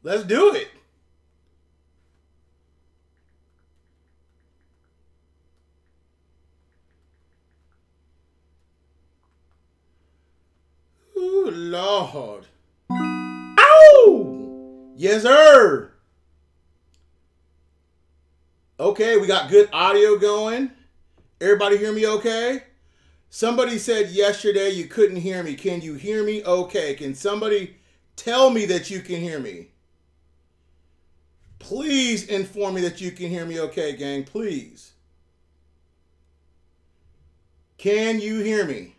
Let's do it. Ooh, Lord. Ow! Yes, sir. Okay, we got good audio going. Everybody hear me okay? Somebody said yesterday you couldn't hear me. Can you hear me okay? Can somebody tell me that you can hear me? Please inform me that you can hear me okay, gang. Please. Can you hear me?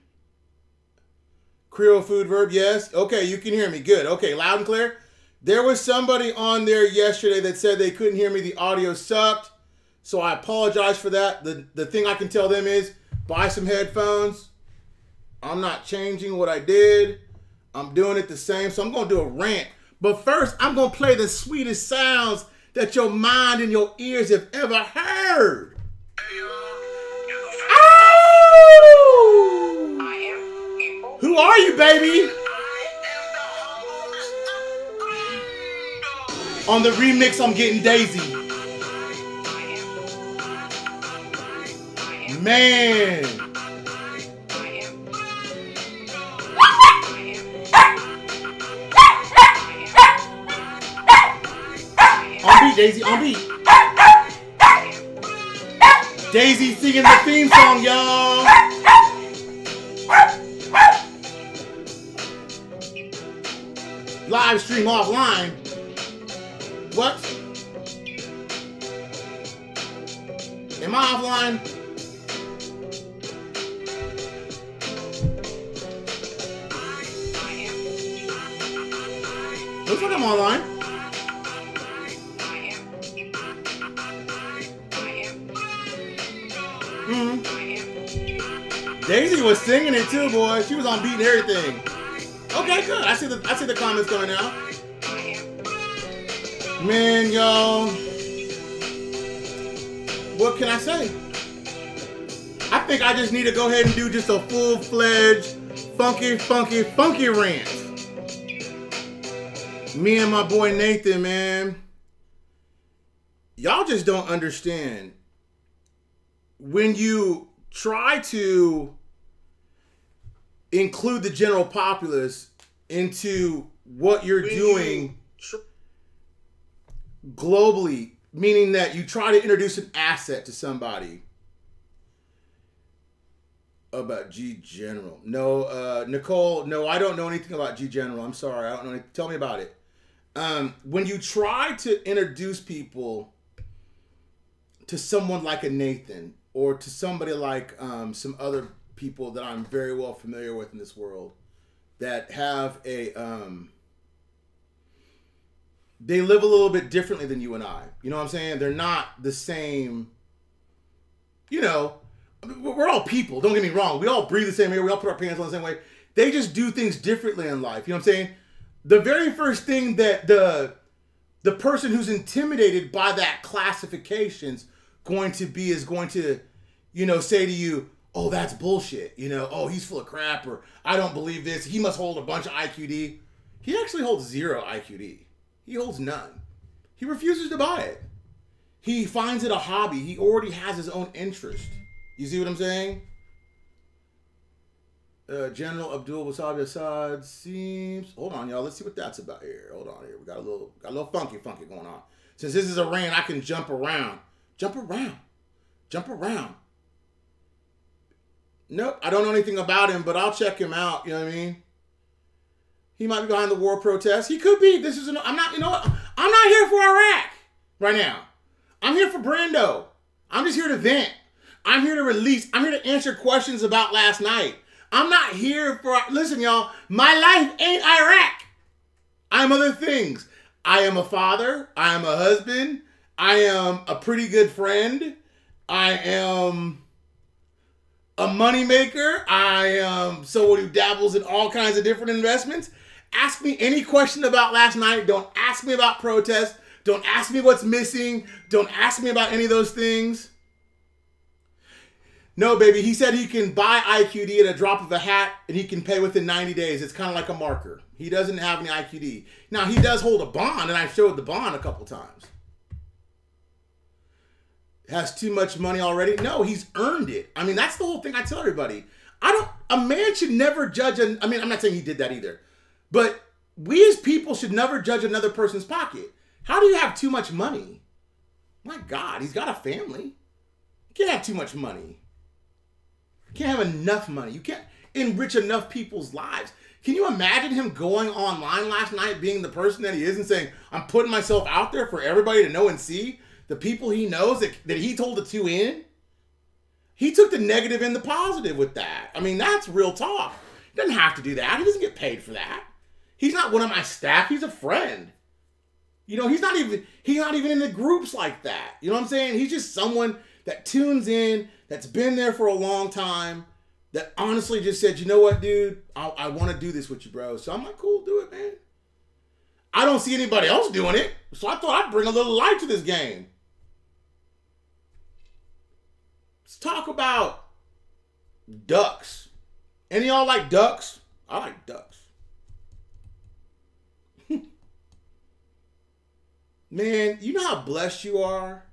Creole food verb, yes. Okay, you can hear me. Good. Okay, loud and clear. There was somebody on there yesterday that said they couldn't hear me. The audio sucked. So I apologize for that. The thing I can tell them is buy some headphones. I'm not changing what I did. I'm doing it the same. So I'm going to do a rant. But first, I'm going to play the sweetest sounds that your mind and your ears have ever heard. Oh! Who are you, baby? On the remix, I'm getting Daisy. Man. On beat, Daisy, on beat. Daisy singing the theme song, y'all. Live stream offline. What? Am I offline? Looks like I'm online. Daisy was singing it too, boy. She was on beat and everything. Okay, good. I see the comments coming out. Man, y'all. What can I say? I think I just need to go ahead and do just a full-fledged, funky rant. Me and my boy Nathan, man. Y'all just don't understand. When you try to include the general populace into what you're doing globally, meaning that you try to introduce an asset to somebody. About G General. No, Nicole, no, I don't know anything about G General. I'm sorry, I don't know anything. Tell me about it. When you try to introduce people to someone like a Nathan or to somebody like some other people that I'm very well familiar with in this world that have a, they live a little bit differently than you and I. You know what I'm saying? They're not the same, you know, we're all people. Don't get me wrong. We all breathe the same air. We all put our pants on the same way. They just do things differently in life. You know what I'm saying? The very first thing that the person who's intimidated by that classification's going to be is going to, you know, say to you, oh, that's bullshit. You know, oh, he's full of crap, or I don't believe this. He must hold a bunch of IQD. He actually holds 0 IQD. He holds none. He refuses to buy it. He finds it a hobby. He already has his own interest. You see what I'm saying? General Abdul Wasabi Assad seems... Hold on, y'all. Let's see what that's about here. Hold on here. We got a little funky going on. Since this is a rant, I can jump around. Jump around. Nope, I don't know anything about him, but I'll check him out. You know what I mean? He might be behind the war protests. He could be. This is I'm not. You know what? I'm not here for Iraq right now. I'm here for Brando. I'm just here to vent. I'm here to release. I'm here to answer questions about last night. I'm not here for... Listen, y'all. My life ain't Iraq. I'm other things. I am a father. I am a husband. I am a pretty good friend. I am a moneymaker. I am someone who dabbles in all kinds of different investments. Ask me any question about last night. Don't ask me about protests. Don't ask me what's missing. Don't ask me about any of those things. No, baby. He said he can buy IQD at a drop of a hat and he can pay within 90 days. It's kind of like a marker. He doesn't have any IQD. Now, he does hold a bond, and I showed the bond a couple times. Has too much money already? No, he's earned it. I mean, that's the whole thing I tell everybody. A man should never judge, I mean, I'm not saying he did that either, but we as people should never judge another person's pocket. How do you have too much money? My God, he's got a family. You can't have too much money. You can't have enough money. You can't enrich enough people's lives. Can you imagine him going online last night, being the person that he is and saying, I'm putting myself out there for everybody to know and see? The people he knows that he told to tune in? He took the negative and the positive with that. I mean, that's real talk. He doesn't have to do that. He doesn't get paid for that. He's not one of my staff. He's a friend. You know, he's not even in the groups like that. You know what I'm saying? He's just someone that tunes in, that's been there for a long time, that honestly just said, you know what, dude? I want to do this with you, bro. So I'm like, cool, do it, man. I don't see anybody else doing it. So I thought I'd bring a little light to this game. Let's talk about ducks. Any of y'all like ducks? I like ducks. Man, you know how blessed you are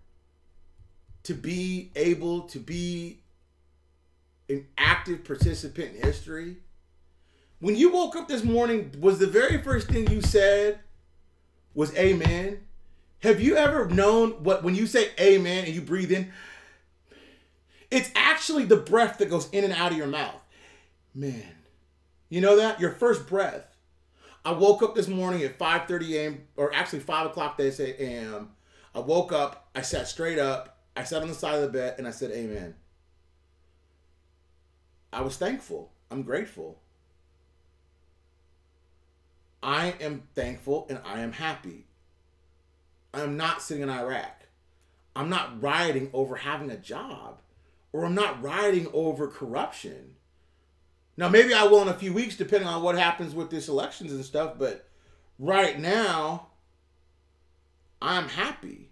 to be able to be an active participant in history? When you woke up this morning, was the very first thing you said was amen? Have you ever known what, when you say amen and you breathe in, it's actually the breath that goes in and out of your mouth. Man, you know that? Your first breath. I woke up this morning at 5:30 a.m., or actually 5 o'clock they say a.m. I woke up, I sat straight up, I sat on the side of the bed, and I said amen. I was thankful. I'm grateful. I am thankful and I am happy. I am not sitting in Iraq. I'm not rioting over having a job, or I'm not rioting over corruption. Now, maybe I will in a few weeks, depending on what happens with this elections and stuff, but right now, I'm happy.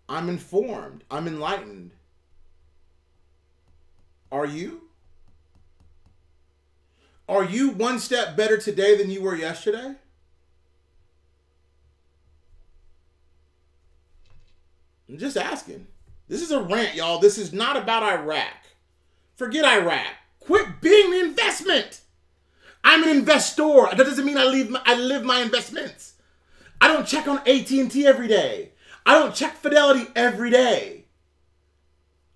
I'm informed. I'm enlightened. Are you? Are you one step better today than you were yesterday? I'm just asking. This is a rant, y'all. This is not about Iraq. Forget Iraq. Quit being the investment. I'm an investor. That doesn't mean I live my investments. I don't check on AT&T every day. I don't check Fidelity every day.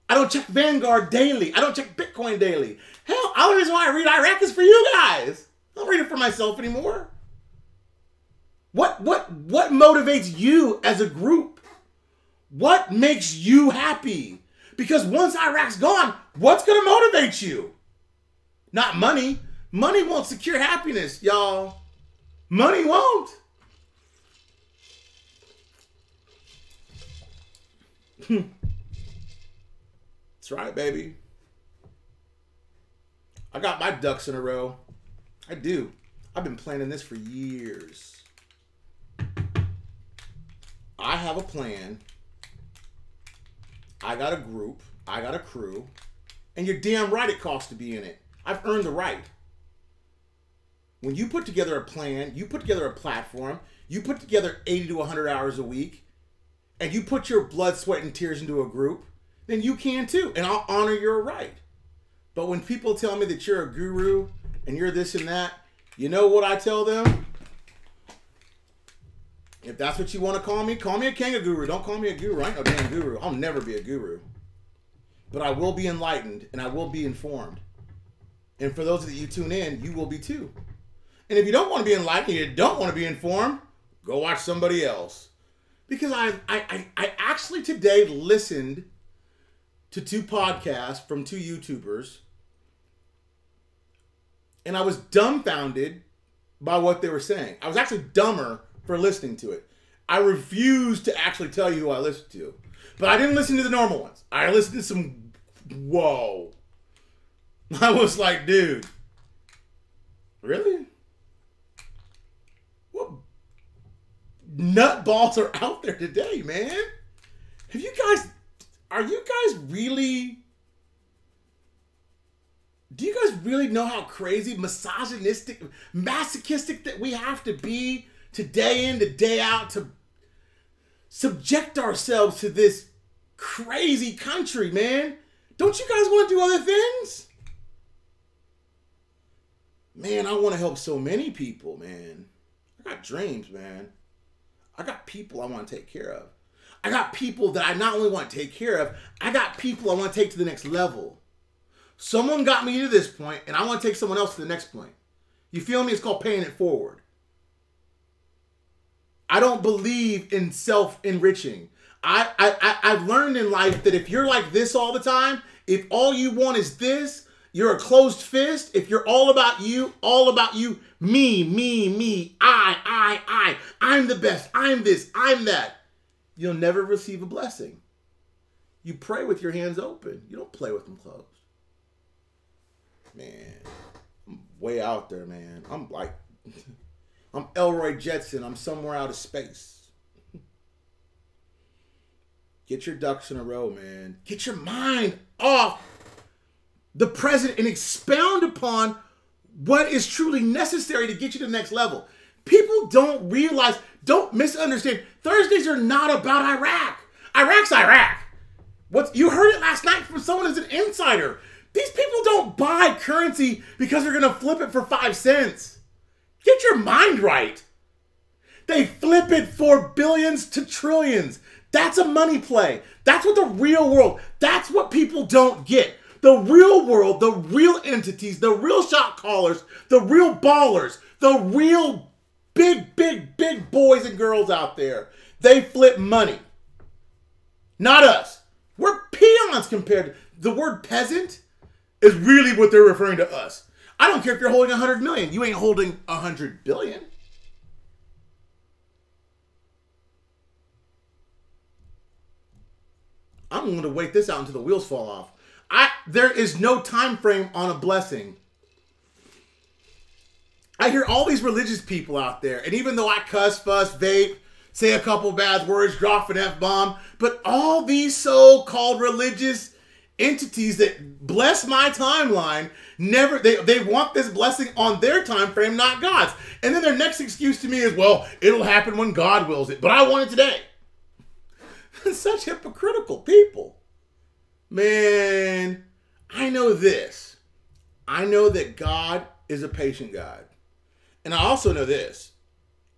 I don't check Vanguard daily. I don't check Bitcoin daily. Hell, the only reason why I read Iraq is for you guys. I don't read it for myself anymore. What motivates you as a group? What makes you happy? Because once Iraq's gone, what's going to motivate you? Not money. Money won't secure happiness, y'all. Money won't. That's right, baby. I got my ducks in a row. I do. I've been planning this for years. I have a plan. I got a group. I got a crew. And you're damn right it costs to be in it. I've earned the right. When you put together a plan, you put together a platform, you put together 80 to 100 hours a week, and you put your blood, sweat, and tears into a group, then you can too. And I'll honor your right. But when people tell me that you're a guru and you're this and that, you know what I tell them? If that's what you want to call me a king of guru. Don't call me a guru. I ain't no damn guru. I'll never be a guru. But I will be enlightened and I will be informed. And for those of you tune in, you will be too. And if you don't want to be enlightened, you don't want to be informed, go watch somebody else. Because I actually today listened to 2 podcasts from 2 YouTubers. And I was dumbfounded by what they were saying. I was actually dumber for listening to it. I refuse to actually tell you who I listened to. But I didn't listen to the normal ones. I listened to some, whoa. I was like, dude, really? What nutballs are out there today, man? Are you guys really Do you guys really know how crazy, misogynistic, masochistic that we have to be to day in, to day out, to subject ourselves to this crazy country, man? Don't you guys want to do other things? Man, I want to help so many people, man. I got dreams, man. I got people I want to take care of. I got people that I not only want to take care of, I got people I want to take to the next level. Someone got me to this point, and I want to take someone else to the next point. You feel me? It's called paying it forward. I don't believe in self-enriching. I've learned in life that if you're like this all the time, if all you want is this, you're a closed fist. If you're all about you, me, I'm the best, I'm this, I'm that, you'll never receive a blessing. You pray with your hands open. You don't play with them closed. Man, I'm way out there, man. I'm Elroy Jetson. I'm somewhere out of space. Get your ducks in a row, man. Get your mind off the present and expound upon what is truly necessary to get you to the next level. People don't realize, don't misunderstand. Thursdays are not about Iraq. Iraq's Iraq. You heard it last night from someone who's an insider. These people don't buy currency because they're going to flip it for 5 cents. Get your mind right. They flip it for billions to trillions. That's a money play. That's what the real world, that's what people don't get. The real world, the real entities, the real shot callers, the real ballers, the real big boys and girls out there, they flip money. Not us. We're peons compared to the word peasant. Is really what they're referring to us. I don't care if you're holding 100 million. You ain't holding 100 billion. I'm going to wait this out until the wheels fall off. There is no time frame on a blessing. I hear all these religious people out there, and even though I cuss, fuss, vape, say a couple bad words, drop an F-bomb, but all these so-called religious entities that bless my timeline, they want this blessing on their time frame, not God's. And then their next excuse to me is, well, it'll happen when God wills it, but I want it today. Such hypocritical people. Man, I know this. I know that God is a patient God. And I also know this.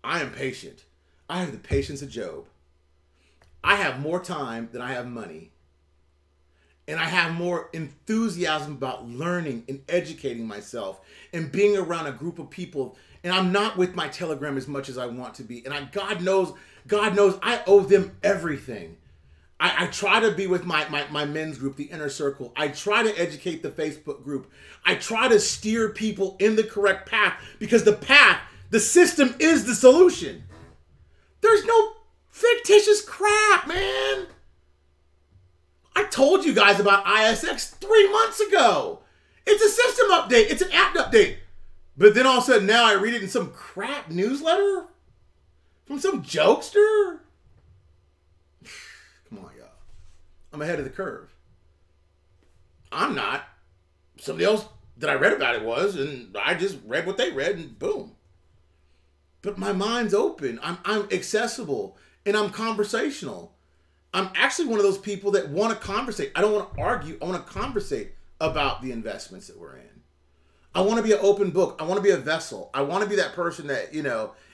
I am patient. I have the patience of Job. I have more time than I have money. And I have more enthusiasm about learning and educating myself and being around a group of people. And I'm not with my Telegram as much as I want to be. And God knows I owe them everything. I try to be with my men's group, the inner circle. I try to educate the Facebook group. I try to steer people in the correct path because the system is the solution. There's no fictitious crap, man. I told you guys about ISX 3 months ago. It's a system update. It's an app update. But then all of a sudden now I read it in some crap newsletter from some jokester. Come on, y'all. I'm ahead of the curve. I'm not. Somebody else that I read about it was, and I just read what they read and boom. But my mind's open. I'm accessible and I'm conversational. I'm actually one of those people that want to conversate. I don't want to argue. I want to conversate about the investments that we're in. I want to be an open book. I want to be a vessel. I want to be that person that,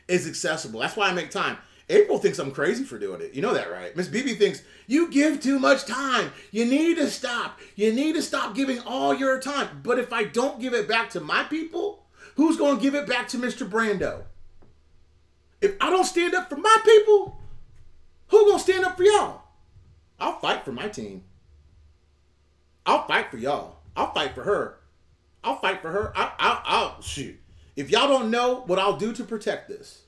is accessible. That's why I make time. April thinks I'm crazy for doing it. You know that, right? Miss BB thinks you give too much time. You need to stop. You need to stop giving all your time. But if I don't give it back to my people, who's going to give it back to Mr. Brando? If I don't stand up for my people, who's going to stand up for y'all? I'll fight for my team. I'll fight for y'all. I'll fight for her. I'll fight for her. I'll shoot. If y'all don't know what I'll do to protect this.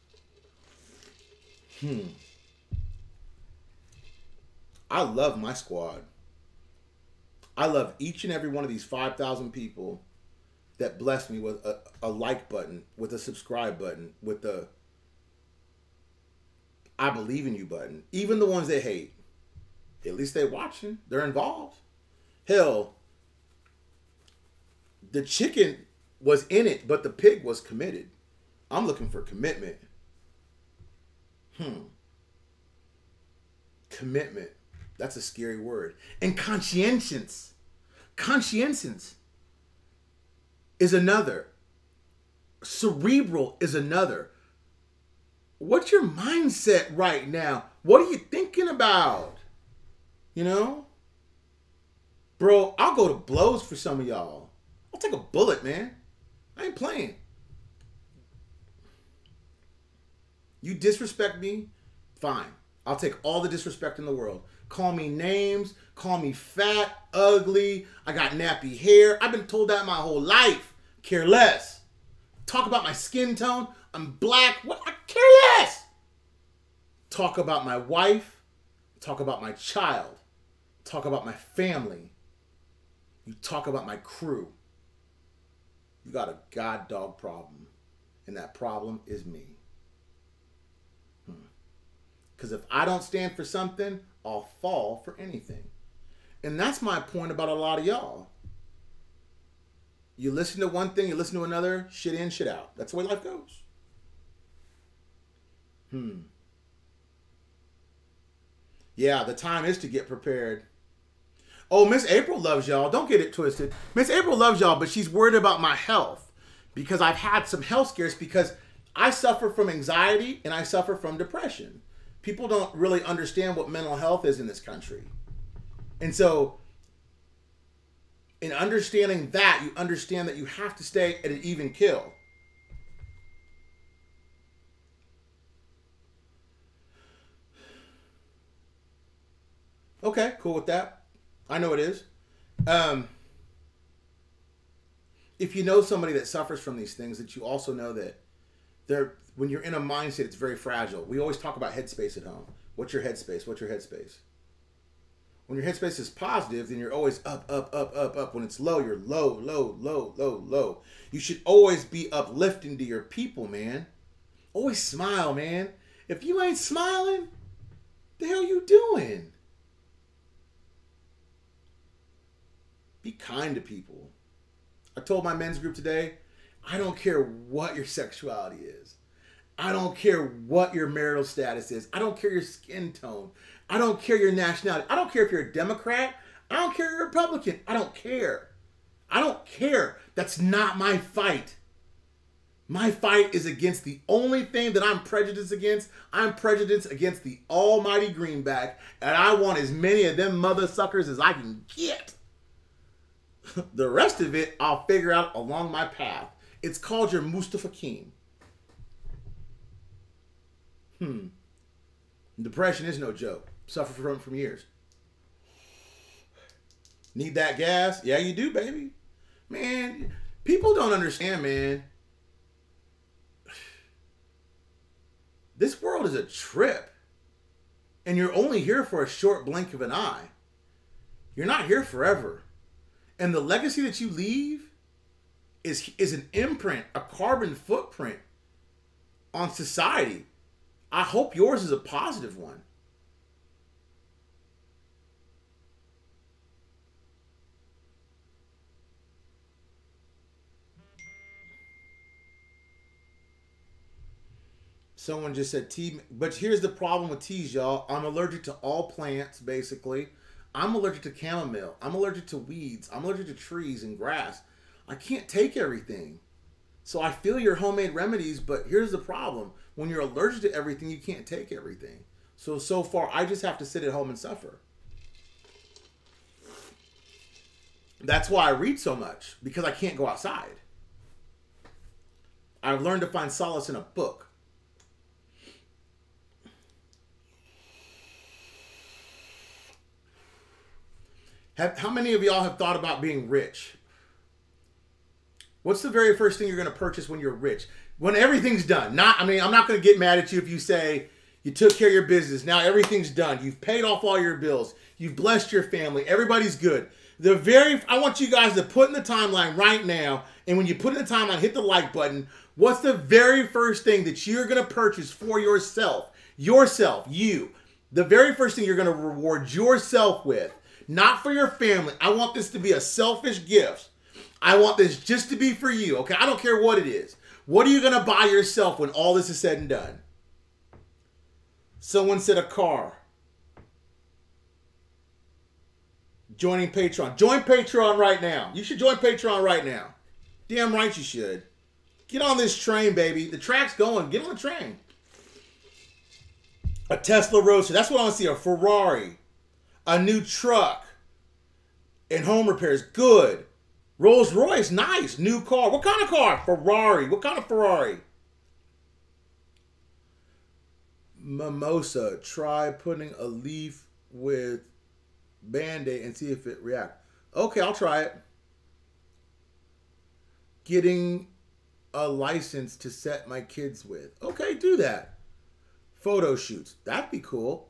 I love my squad. I love each and every one of these 5,000 people that bless me with a like button, with a subscribe button, with the I believe in you button. Even the ones that hate. At least they're watching. They're involved. Hell, The chicken was in it, but the pig was committed. I'm looking for commitment. Commitment. That's a scary word. And conscientious. Conscientious is another. Cerebral is another. What's your mindset right now? What are you thinking about? You know? Bro, I'll go to blows for some of y'all. I'll take a bullet, man. I ain't playing. You disrespect me, fine. I'll take all the disrespect in the world. Call me names, call me fat, ugly, I got nappy hair. I've been told that my whole life. Care less. Talk about my skin tone. I'm black. What? I care less. Talk about my wife. Talk about my child. Talk about my family. You talk about my crew. You got a god dog problem. And that problem is me. Because if I don't stand for something, I'll fall for anything. And that's my point about a lot of y'all. You listen to one thing, you listen to another, shit in, shit out. That's the way life goes. Yeah, the time is to get prepared. Oh, Miss April loves y'all. Don't get it twisted. Miss April loves y'all, but she's worried about my health. Because I've had some health scares because I suffer from anxiety and I suffer from depression. People don't really understand what mental health is in this country. And so, in understanding that, you understand that you have to stay at an even kill. Okay, cool with that. I know it is. If you know somebody that suffers from these things, that you also know that when you're in a mindset, it's very fragile. We always talk about headspace at home. What's your headspace? What's your headspace? When your headspace is positive, then you're always up, up, up, up, up. When it's low, you're low, low, low, low, low. You should always be uplifting to your people, man. Always smile, man. If you ain't smiling, the hell you doing? Be kind to people. I told my men's group today, I don't care what your sexuality is. I don't care what your marital status is. I don't care your skin tone. I don't care your nationality. I don't care if you're a Democrat. I don't care if you're a Republican. I don't care. I don't care. That's not my fight. My fight is against the only thing that I'm prejudiced against. I'm prejudiced against the almighty greenback, and I want as many of them mother suckers as I can get. The rest of it, I'll figure out along my path. It's called your Mustafa Keem. Depression is no joke. Suffer from it from years. Need that gas? Yeah, you do, baby. Man, people don't understand, man. This world is a trip. And you're only here for a short blink of an eye. You're not here forever. And the legacy that you leave is an imprint, a carbon footprint on society. I hope yours is a positive one. Someone just said tea, but here's the problem with teas, y'all. I'm allergic to all plants, basically. I'm allergic to chamomile. I'm allergic to weeds. I'm allergic to trees and grass. I can't take everything. So I feel your homemade remedies, but here's the problem. When you're allergic to everything, you can't take everything. So far, I just have to sit at home and suffer. That's why I read so much, because I can't go outside. I've learned to find solace in a book. How many of y'all have thought about being rich? What's the very first thing you're going to purchase when you're rich? When everything's done. I'm not going to get mad at you if you say you took care of your business. Now everything's done. You've paid off all your bills. You've blessed your family. Everybody's good. I want you guys to put in the timeline right now. And when you put in the timeline, hit the like button. What's the very first thing that you're going to purchase for yourself? You. The very first thing you're going to reward yourself with. Not for your family. I want this to be a selfish gift. I want this just to be for you, okay? I don't care what it is. What are you going to buy yourself when all this is said and done? Someone said a car. Joining Patreon. Join Patreon right now. You should join Patreon right now. Damn right you should. Get on this train, baby. The track's going. Get on the train. A Tesla Roadster. That's what I want to see. A Ferrari. A new truck. And home repairs. Good. Rolls Royce. Nice. New car. What kind of car? Ferrari. What kind of Ferrari? Mimosa. Try putting a leaf with Band-Aid and see if it reacts. Okay, I'll try it. Getting a license to set my kids with. Okay, do that. Photo shoots. That'd be cool.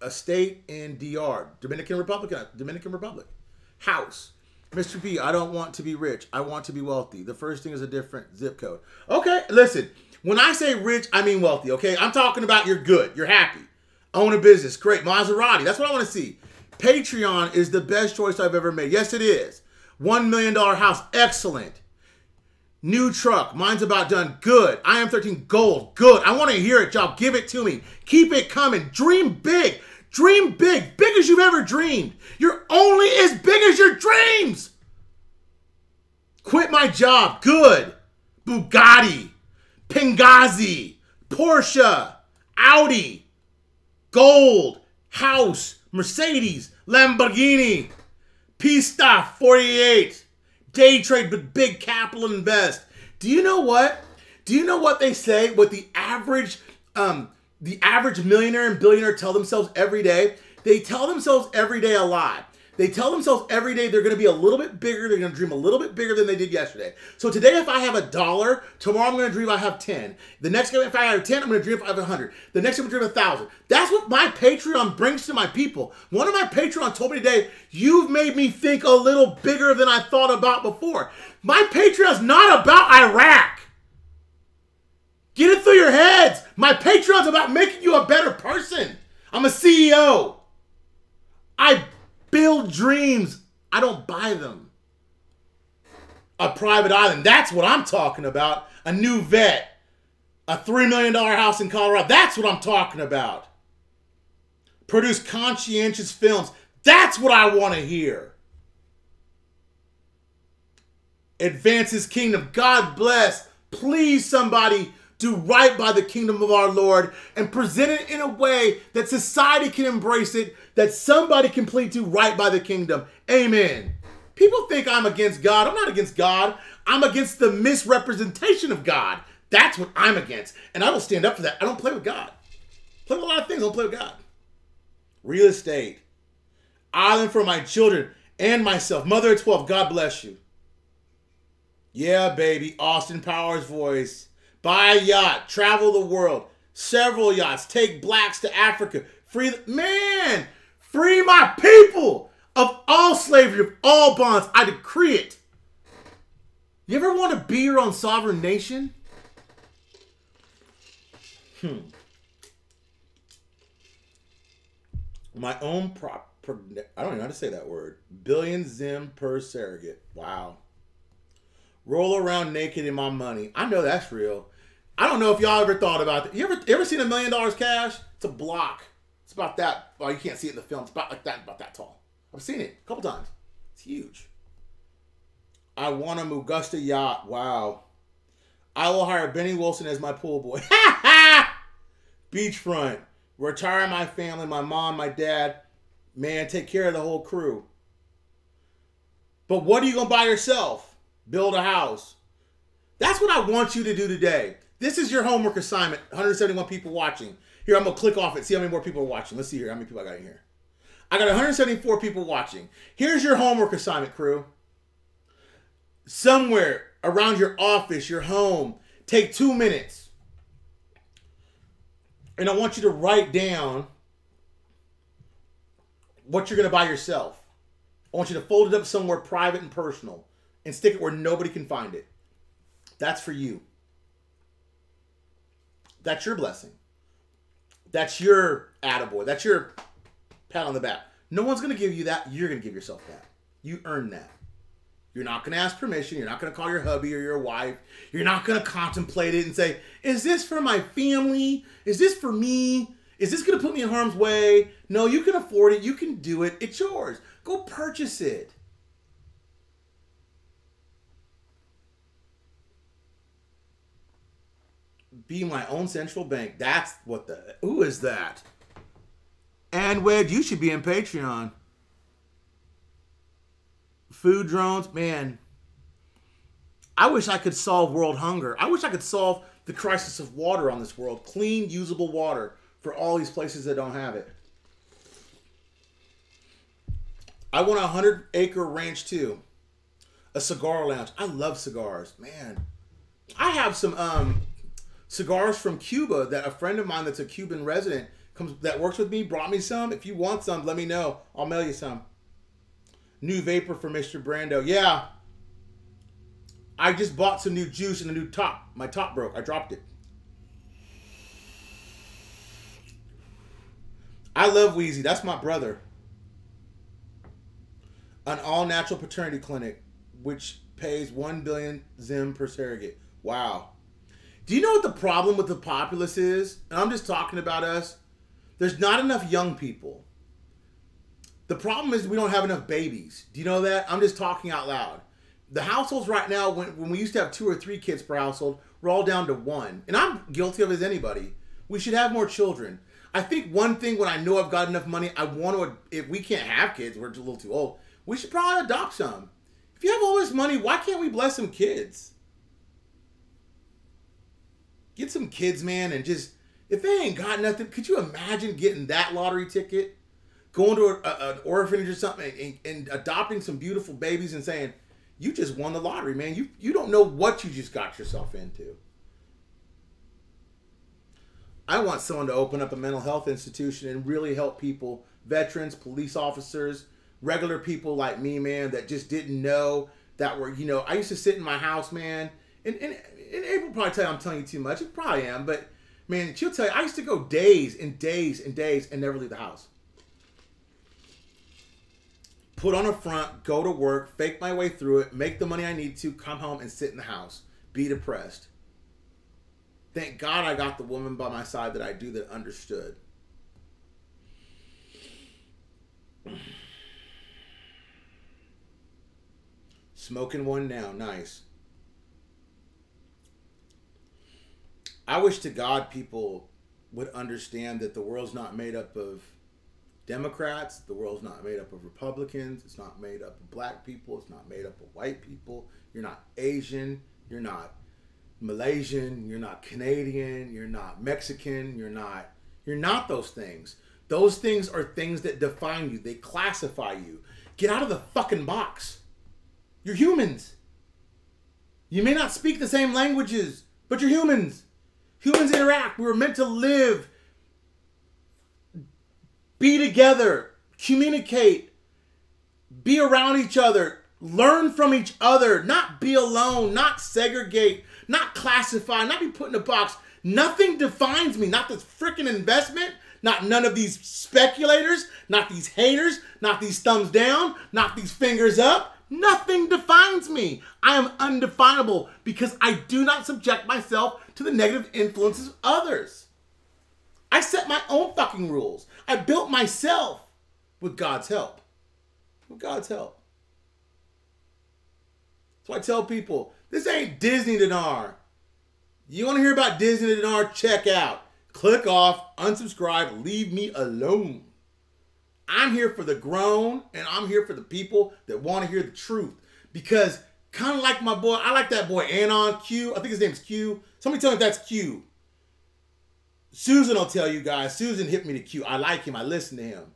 Estate in DR. Dominican Republic. House. Mr. B, I don't want to be rich. I want to be wealthy. The first thing is a different zip code. Okay, listen. When I say rich, I mean wealthy, okay? I'm talking about you're good. You're happy. Own a business. Great. Maserati. That's what I want to see. Patreon is the best choice I've ever made. Yes, it is. $1 million house. Excellent. New truck. Mine's about done. Good. I am 13 gold. Good. I want to hear it, y'all. Give it to me. Keep it coming. Dream big. Dream big. Big as you've ever dreamed. You're only as big as your dreams. Quit my job. Good. Bugatti. Benghazi. Porsche. Audi. Gold. House. Mercedes. Lamborghini. Pista 48. Day trade with big capital invest. Do you know what? Do you know what they say? What the average millionaire and billionaire tell themselves every day? They tell themselves every day a lot. They tell themselves every day they're going to be a little bit bigger. They're going to dream a little bit bigger than they did yesterday. So today, if I have $1, tomorrow I'm going to dream I have 10. The next day, if I have 10, I'm going to dream if I have 100. The next day, I'm going to dream 1,000. That's what my Patreon brings to my people. One of my Patreon told me today, you've made me think a little bigger than I thought about before. My Patreon's not about Iraq. Get it through your heads. My Patreon's about making you a better person. I'm a CEO. I build dreams. I don't buy them. A private island. That's what I'm talking about. A new vet. A $3 million house in Colorado. That's what I'm talking about. Produce conscientious films. That's what I want to hear. Advance his kingdom. God bless. Please, somebody do right by the kingdom of our Lord and present it in a way that society can embrace it, that somebody can plead to right by the kingdom. Amen. People think I'm against God. I'm not against God. I'm against the misrepresentation of God. That's what I'm against. And I will stand up for that. I don't play with God. I play with a lot of things. I don't play with God. Real estate. Island for my children and myself. Mother of 12. God bless you. Yeah, baby. Austin Powers voice. Buy a yacht, travel the world, several yachts, take blacks to Africa, free my people of all slavery, of all bonds. I decree it. You ever want to be your own sovereign nation? My own I don't even know how to say that word. Billion zim per surrogate. Wow. Roll around naked in my money. I know that's real. I don't know if y'all ever thought about that. You ever seen $1 million cash? It's a block. It's about that. Well, you can't see it in the film. It's about like that, about that tall. I've seen it a couple times. It's huge. I want a Mugusta yacht. Wow. I will hire Benny Wilson as my pool boy. Beachfront. Retire my family, my mom, my dad. Man, take care of the whole crew. But what are you going to buy yourself? Build a house. That's what I want you to do today. This is your homework assignment. 171 people watching. Here, I'm going to click off it. See how many more people are watching. Let's see here how many people I got in here. I got 174 people watching. Here's your homework assignment, crew. Somewhere around your office, your home, take 2 minutes. And I want you to write down what you're going to buy yourself. I want you to fold it up somewhere private and personal and stick it where nobody can find it. That's for you. That's your blessing. That's your attaboy. That's your pat on the back. No one's going to give you that. You're going to give yourself that. You earn that. You're not going to ask permission. You're not going to call your hubby or your wife. You're not going to contemplate it and say, is this for my family? Is this for me? Is this going to put me in harm's way? No, you can afford it. You can do it. It's yours. Go purchase it. Be my own central bank. That's what the... Who is that? And Wedge, you should be in Patreon. Food drones, man. I wish I could solve world hunger. I wish I could solve the crisis of water on this world. Clean, usable water for all these places that don't have it. I want a 100-acre ranch too. A cigar lounge. I love cigars, man. I have some cigars from Cuba that a friend of mine that's a Cuban resident that works with me brought me some. If you want some, let me know. I'll mail you some. New vapor for Mr. Brando. Yeah. I just bought some new juice and a new top. My top broke. I dropped it. I love Wheezy. That's my brother. An all-natural paternity clinic, which pays 1 billion zim per surrogate. Wow. Do you know what the problem with the populace is? And I'm just talking about us. There's not enough young people. The problem is we don't have enough babies. Do you know that? I'm just talking out loud. The households right now, when we used to have 2 or 3 kids per household, we're all down to 1. And I'm guilty of it as anybody. We should have more children. I think one thing when I know I've got enough money, I want to, if we can't have kids, we're a little too old, we should probably adopt some. If you have all this money, why can't we bless some kids? Get some kids, man, and just, if they ain't got nothing, could you imagine getting that lottery ticket? Going to an orphanage or something and adopting some beautiful babies and saying, you just won the lottery, man. You don't know what you just got yourself into. I want someone to open up a mental health institution and really help people, veterans, police officers, regular people like me, man, that just didn't know that were, you know, I used to sit in my house, man, and April probably tell you I'm telling you too much. It probably am, but, man, she'll tell you, I used to go days and days and days and never leave the house. Put on a front, go to work, fake my way through it, make the money I need to, come home and sit in the house, be depressed. Thank God I got the woman by my side that I do that understood. Smoking one now, nice. I wish to God people would understand that the world's not made up of Democrats, the world's not made up of Republicans, it's not made up of black people, it's not made up of white people. You're not Asian, you're not Malaysian, you're not Canadian, you're not Mexican, you're not those things. Those things are things that define you. They classify you. Get out of the fucking box. You're humans. You may not speak the same languages, but you're humans. Humans interact. We were meant to live, be together, communicate, be around each other, learn from each other, not be alone, not segregate, not classify, not be put in a box. Nothing defines me. Not this freaking investment, not none of these speculators, not these haters, not these thumbs down, not these fingers up. Nothing defines me. I am undefinable because I do not subject myself to the negative influences of others. I set my own fucking rules. I built myself with God's help. With God's help. So I tell people, this ain't Disney Dinar. You want to hear about Disney Dinar? Check out. Click off, unsubscribe, leave me alone. I'm here for the grown, and I'm here for the people that want to hear the truth. Because, kind of like my boy, I like that boy, Anon Q. I think his name's Q. Somebody tell me if that's Q. Susan will tell you guys. Susan hit me to Q. I like him. I listen to him.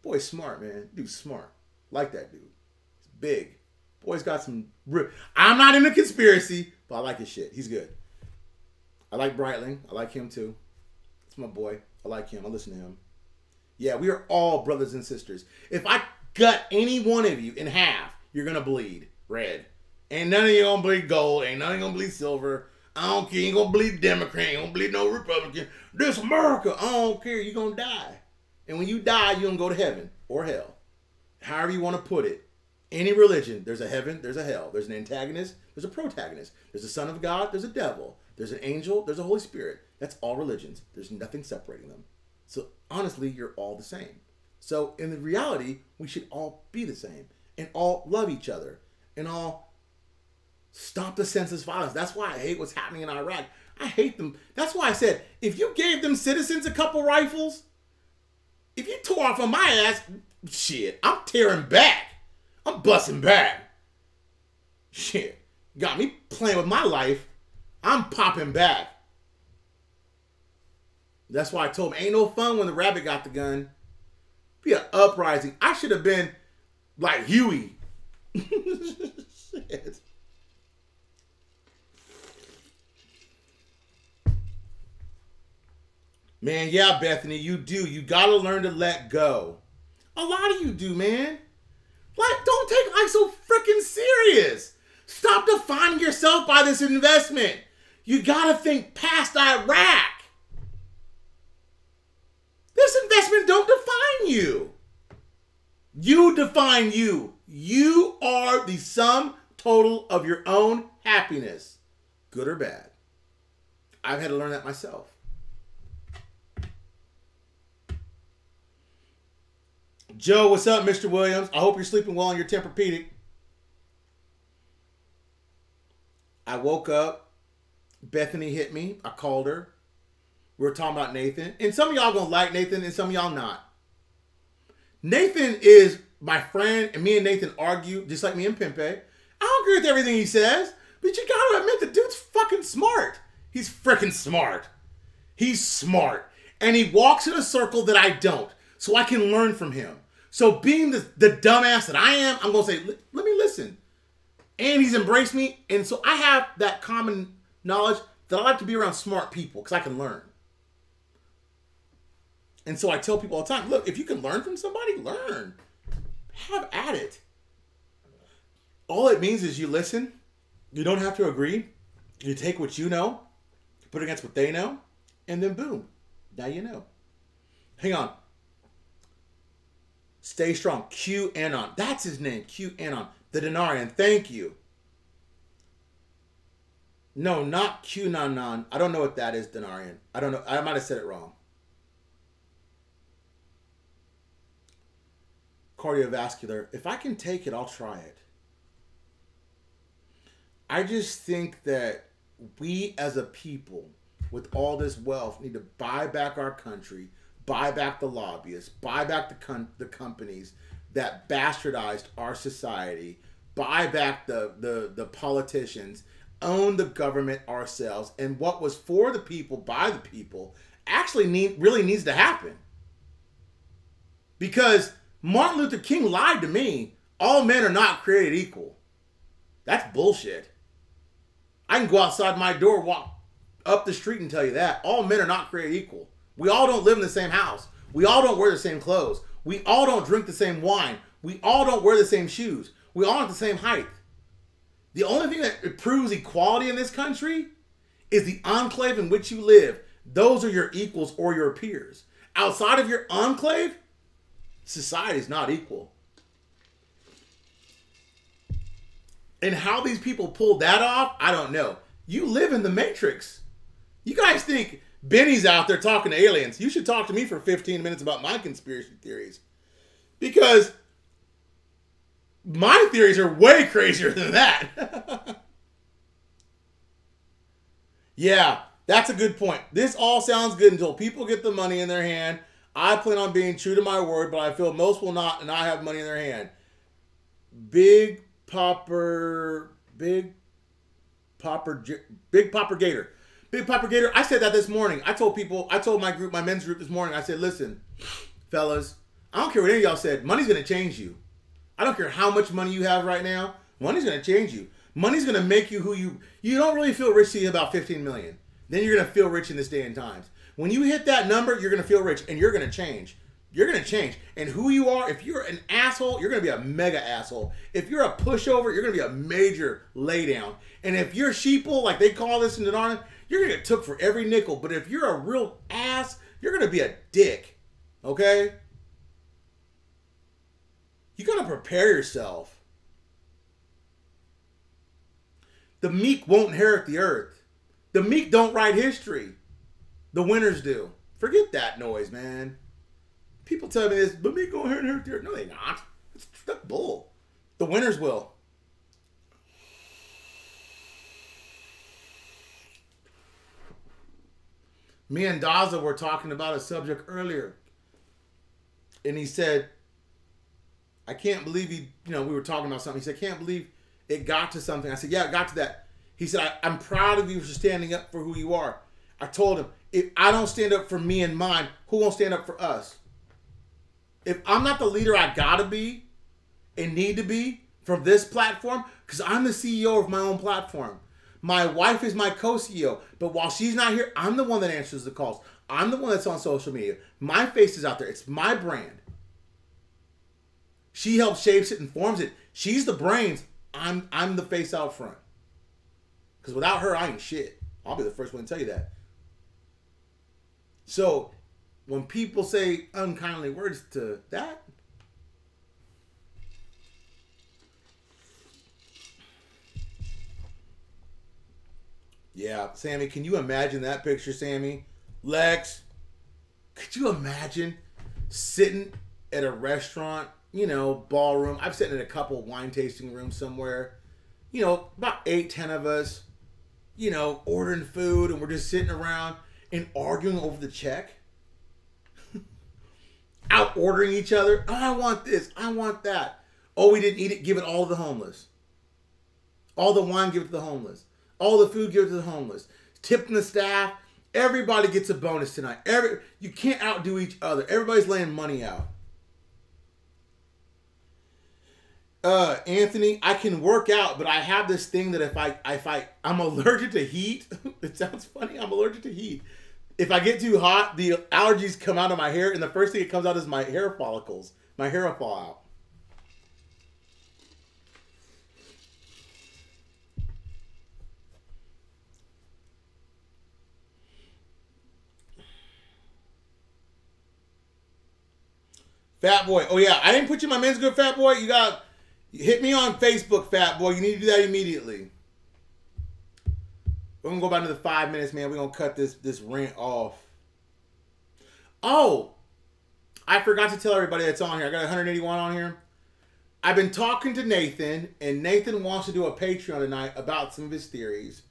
Boy's smart, man. Dude's smart. Like that dude. He's big. Boy's got some... I'm not into conspiracy, but I like his shit. He's good. I like Breitling. I like him too. That's my boy. I like him. I listen to him. Yeah, we are all brothers and sisters. If I cut any one of you in half, you're going to bleed red. Ain't none of you going to bleed gold. Ain't none of you going to bleed silver. I don't care. You ain't going to bleed Democrat. You ain't going to bleed no Republican. This America. I don't care. You're going to die. And when you die, you're going to go to heaven or hell. However you want to put it. Any religion, there's a heaven, there's a hell. There's an antagonist, there's a protagonist. There's a son of God, there's a devil. There's an angel, there's a Holy Spirit. That's all religions. There's nothing separating them. So honestly, you're all the same. So in the reality, we should all be the same and all love each other and all stop the senseless violence. That's why I hate what's happening in Iraq. I hate them. That's why I said, if you gave them citizens a couple rifles, if you tore off on my ass, shit, I'm tearing back. I'm busting back. Shit, got me playing with my life. I'm popping back. That's why I told him, ain't no fun when the rabbit got the gun. Be an uprising. I should have been like Huey. Shit. Man, yeah, Bethany, you do. You got to learn to let go. A lot of you do, man. Like, don't take life so freaking serious. Stop defining yourself by this investment. You got to think past Iraq. This investment don't define you. You define you. You are the sum total of your own happiness, good or bad. I've had to learn that myself. Joe, what's up, Mr. Williams? I hope you're sleeping well on your Tempur-Pedic. I woke up. Bethany hit me. I called her. We were talking about Nathan. And some of y'all gonna like Nathan and some of y'all not. Nathan is my friend, and me and Nathan argue just like me and Pimpe. I don't agree with everything he says, but you gotta admit the dude's fucking smart. He's freaking smart. He's smart. And he walks in a circle that I don't, so I can learn from him. So being the dumbass that I am, I'm gonna say, let me listen. And he's embraced me, and so I have that common knowledge that I like to be around smart people because I can learn. And so I tell people all the time, look, if you can learn from somebody, learn. Have at it. All it means is you listen. You don't have to agree. You take what you know, put it against what they know, and then boom, now you know. Hang on. Stay strong. QAnon. That's his name. QAnon. The Dinarian. Thank you. No, not QAnon. I don't know what that is, Dinarian. I don't know. I might have said it wrong. Cardiovascular. If I can take it, I'll try it. I just think that we as a people with all this wealth need to buy back our country, buy back the lobbyists, buy back the companies that bastardized our society, buy back the politicians, own the government ourselves, and what was for the people, by the people, actually really needs to happen. Because Martin Luther King lied to me. All men are not created equal. That's bullshit. I can go outside my door, walk up the street and tell you that. All men are not created equal. We all don't live in the same house. We all don't wear the same clothes. We all don't drink the same wine. We all don't wear the same shoes. We all aren't the same height. The only thing that proves equality in this country is the enclave in which you live. Those are your equals or your peers. Outside of your enclave, society is not equal. And how these people pulled that off, I don't know. You live in the Matrix. You guys think Benny's out there talking to aliens. You should talk to me for 15 minutes about my conspiracy theories. Because my theories are way crazier than that. Yeah, that's a good point. This all sounds good until people get the money in their hand. I plan on being true to my word, but I feel most will not and I have money in their hand. Big Popper Gator. Big Popper Gator. I said that this morning. I told my group, my men's group this morning, I said, listen, fellas, I don't care what any of y'all said. Money's going to change you. I don't care how much money you have right now. Money's going to change you. Money's going to make you who you don't really feel rich till you about 15 million. Then you're going to feel rich in this day and times. When you hit that number, you're going to feel rich and you're going to change. You're going to change. And who you are, if you're an asshole, you're going to be a mega asshole. If you're a pushover, you're going to be a major laydown. And if you're sheeple, like they call this in the Narnia, you're going to get took for every nickel. But if you're a real ass, you're going to be a dick. Okay? You got to prepare yourself. The meek won't inherit the earth. The meek don't write history. The winners do. Forget that noise, man. People tell me this, but meek gonna inherit the earth. No, they not. That's bull. The winners will. Me and Daza were talking about a subject earlier. And he said, I can't believe we were talking about something. He said, I can't believe it got to something. I said, yeah, it got to that. He said, I'm proud of you for standing up for who you are. I told him, if I don't stand up for me and mine, who won't stand up for us? If I'm not the leader I gotta be and need to be from this platform, because I'm the CEO of my own platform. My wife is my co-CEO, but while she's not here, I'm the one that answers the calls. I'm the one that's on social media. My face is out there. It's my brand. She helps shapes it and forms it. She's the brains. I'm the face out front. Because without her, I ain't shit. I'll be the first one to tell you that. So, when people say unkindly words to that, yeah, Sammy, can you imagine that picture, Sammy? Lex, could you imagine sitting at a restaurant, ballroom? I've sat in a couple wine tasting rooms somewhere, about 8-10 of us, ordering food, and we're just sitting around and arguing over the check. Out ordering each other. Oh, I want this. I want that. Oh, we didn't eat it. Give it all to the homeless. All the wine, give it to the homeless. All the food, give it to the homeless. Tipping the staff. Everybody gets a bonus tonight. You can't outdo each other. Everybody's laying money out. Anthony, I can work out, but I have this thing that if I'm allergic to heat. It sounds funny. I'm allergic to heat. If I get too hot, the allergies come out of my hair, and the first thing that comes out is my hair follicles. My hair will fall out. Fatboy. Oh, yeah. I didn't put you in my men's good, Fatboy. You hit me on Facebook, Fatboy. You need to do that immediately. We're going to go back to the 5 minutes, man. We're going to cut this rant off. Oh, I forgot to tell everybody that's on here. I got 181 on here. I've been talking to Nathan, and Nathan wants to do a Patreon tonight about some of his theories.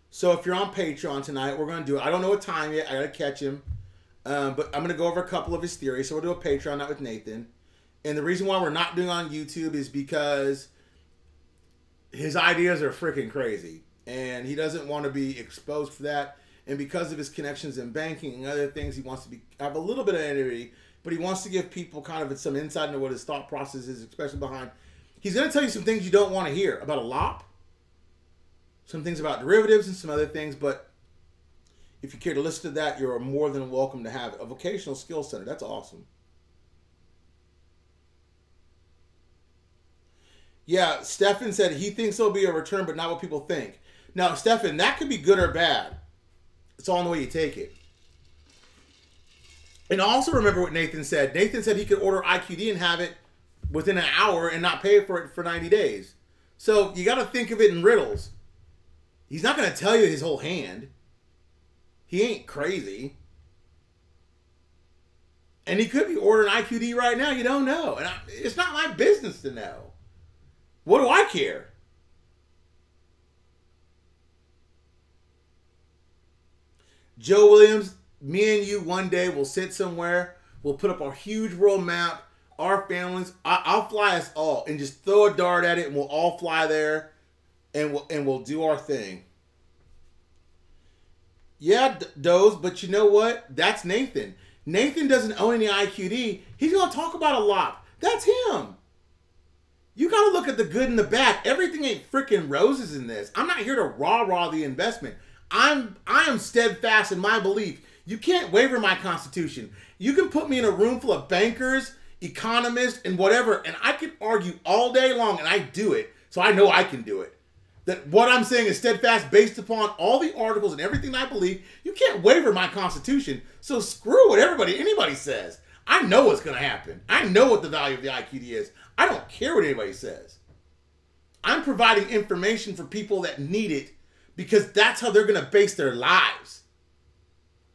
So if you're on Patreon tonight, we're going to do it. I don't know what time yet. I got to catch him. But I'm going to go over a couple of his theories. So we'll do a Patreon night with Nathan. And the reason why we're not doing it on YouTube is because his ideas are freaking crazy. And he doesn't want to be exposed for that. And because of his connections in banking and other things, he wants to have a little bit of anonymity. But he wants to give people kind of some insight into what his thought process is, especially behind. He's going to tell you some things you don't want to hear about a LOP. Some things about derivatives and some other things. But if you care to listen to that, you're more than welcome to have it. A vocational skills center. That's awesome. Yeah, Stefan said he thinks there'll be a return, but not what people think. Now, Stefan, that could be good or bad. It's all in the way you take it. And also remember what Nathan said. Nathan said he could order IQD and have it within an hour and not pay for it for 90 days. So you got to think of it in riddles. He's not going to tell you his whole hand. He ain't crazy. And he could be ordering IQD right now. You don't know. And it's not my business to know. What do I care? Joe Williams, me and you one day will sit somewhere. We'll put up a huge world map. Our families. I'll fly us all and just throw a dart at it, and we'll all fly there, and we'll do our thing. Yeah, Doze, but you know what? That's Nathan. Nathan doesn't own any IQD. He's going to talk about a lot. That's him. You got to look at the good and the bad. Everything ain't freaking roses in this. I'm not here to rah-rah the investment. I am steadfast in my belief. You can't waver my constitution. You can put me in a room full of bankers, economists, and whatever, and I can argue all day long, and I do it, so I know I can do it. That what I'm saying is steadfast based upon all the articles and everything I believe. You can't waver my constitution, so screw what anybody says. I know what's going to happen. I know what the value of the IQD is. I don't care what anybody says. I'm providing information for people that need it because that's how they're going to base their lives.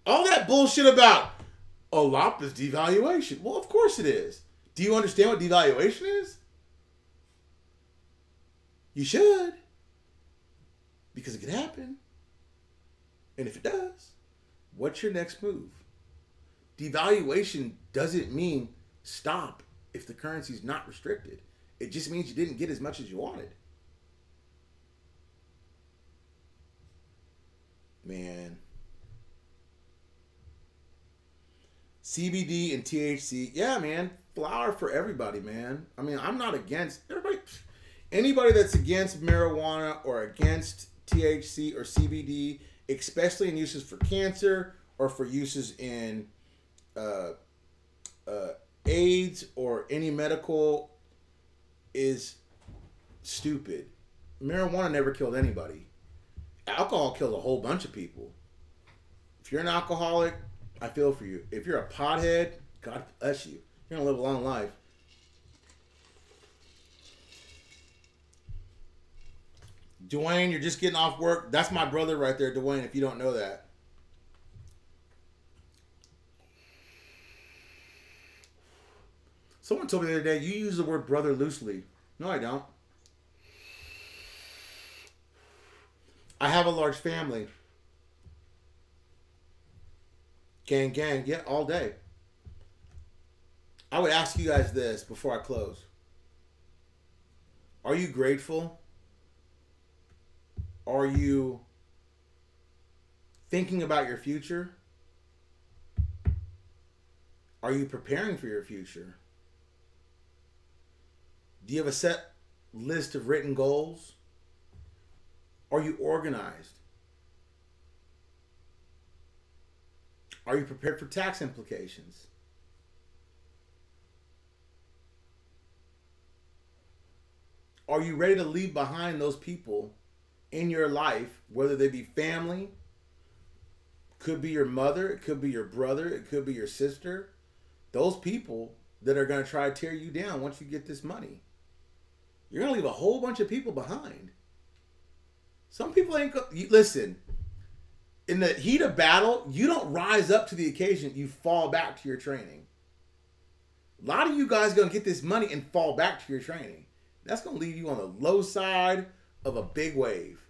All that bullshit about a lot is devaluation. Well, of course it is. Do you understand what devaluation is? You should. Because it could happen. And if it does, what's your next move? Devaluation doesn't mean stop if the currency is not restricted. It just means you didn't get as much as you wanted. Man. CBD and THC. Yeah, man. Flower for everybody, man. I mean, I'm not against everybody. Anybody that's against marijuana or against THC or CBD, especially in uses for cancer or for uses in AIDS or any medical, is stupid. Marijuana never killed anybody. Alcohol killed a whole bunch of people. If you're an alcoholic, I feel for you. If you're a pothead, God bless you. You're going to live a long life. Dwayne, you're just getting off work. That's my brother right there, Dwayne, if you don't know that. Someone told me the other day, you use the word brother loosely. No, I don't. I have a large family. Gang, gang. Yeah, all day. I would ask you guys this before I close. Are you grateful? Are you thinking about your future? Are you preparing for your future? Do you have a set list of written goals? Are you organized? Are you prepared for tax implications? Are you ready to leave behind those people in your life, whether they be family, could be your mother, it could be your brother, it could be your sister, those people that are going to try to tear you down once you get this money? You're going to leave a whole bunch of people behind. Some people ain't listen, in the heat of battle, you don't rise up to the occasion, you fall back to your training. A lot of you guys are going to get this money and fall back to your training. That's going to leave you on the low side of a big wave.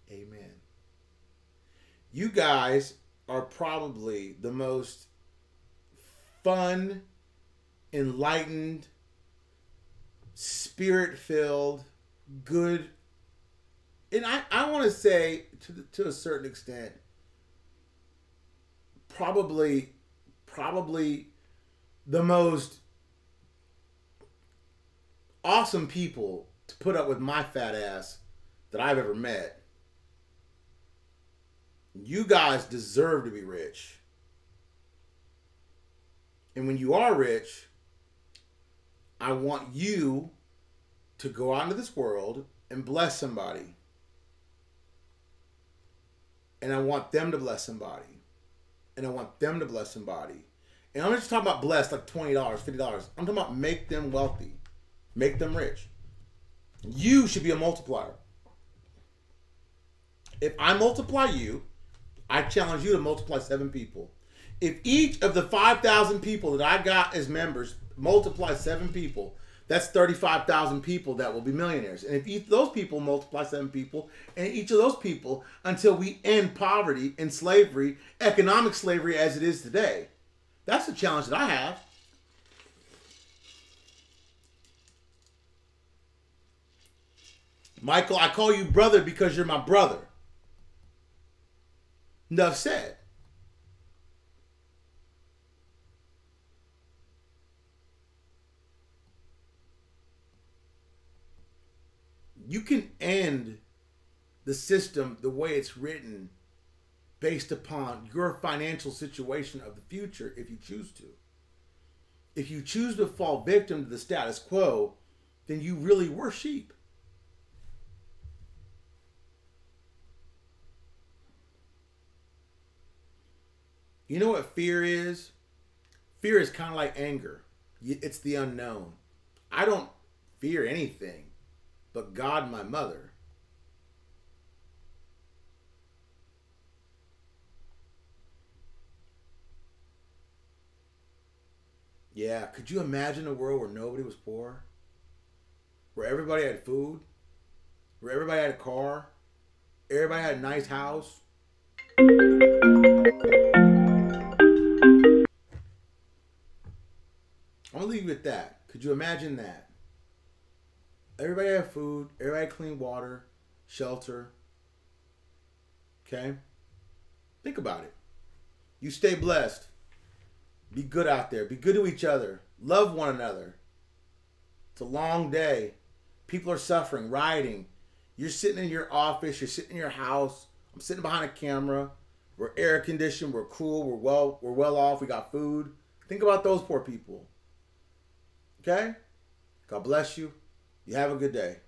Amen. You guys are probably the most fun, enlightened, spirit-filled, good, and I want to say to a certain extent, probably the most awesome people to put up with my fat ass that I've ever met. You guys deserve to be rich. And when you are rich, I want you to go out into this world and bless somebody. And I want them to bless somebody. And I want them to bless somebody. And I'm not just talking about bless like $20, $50. I'm talking about make them wealthy. Make them rich. You should be a multiplier. If I multiply you, I challenge you to multiply 7 people. If each of the 5,000 people that I got as members multiply 7 people, that's 35,000 people that will be millionaires. And if each of those people multiply 7 people, and each of those people, until we end poverty and slavery, economic slavery as it is today, that's the challenge that I have. Michael, I call you brother because you're my brother. Enough said. You can end the system, the way it's written, based upon your financial situation of the future if you choose to. If you choose to fall victim to the status quo, then you really were sheep. You know what fear is? Fear is kind of like anger. It's the unknown. I don't fear anything but God and my mother. Yeah, could you imagine a world where nobody was poor? Where everybody had food? Where everybody had a car? Everybody had a nice house? I'm gonna leave you with that. Could you imagine that? Everybody had food, everybody had clean water, shelter. Okay? Think about it. You stay blessed. Be good out there. Be good to each other. Love one another. It's a long day. People are suffering, rioting. You're sitting in your office. You're sitting in your house. I'm sitting behind a camera. We're air conditioned. We're cool. We're well off. We got food. Think about those poor people. Okay? God bless you. You have a good day.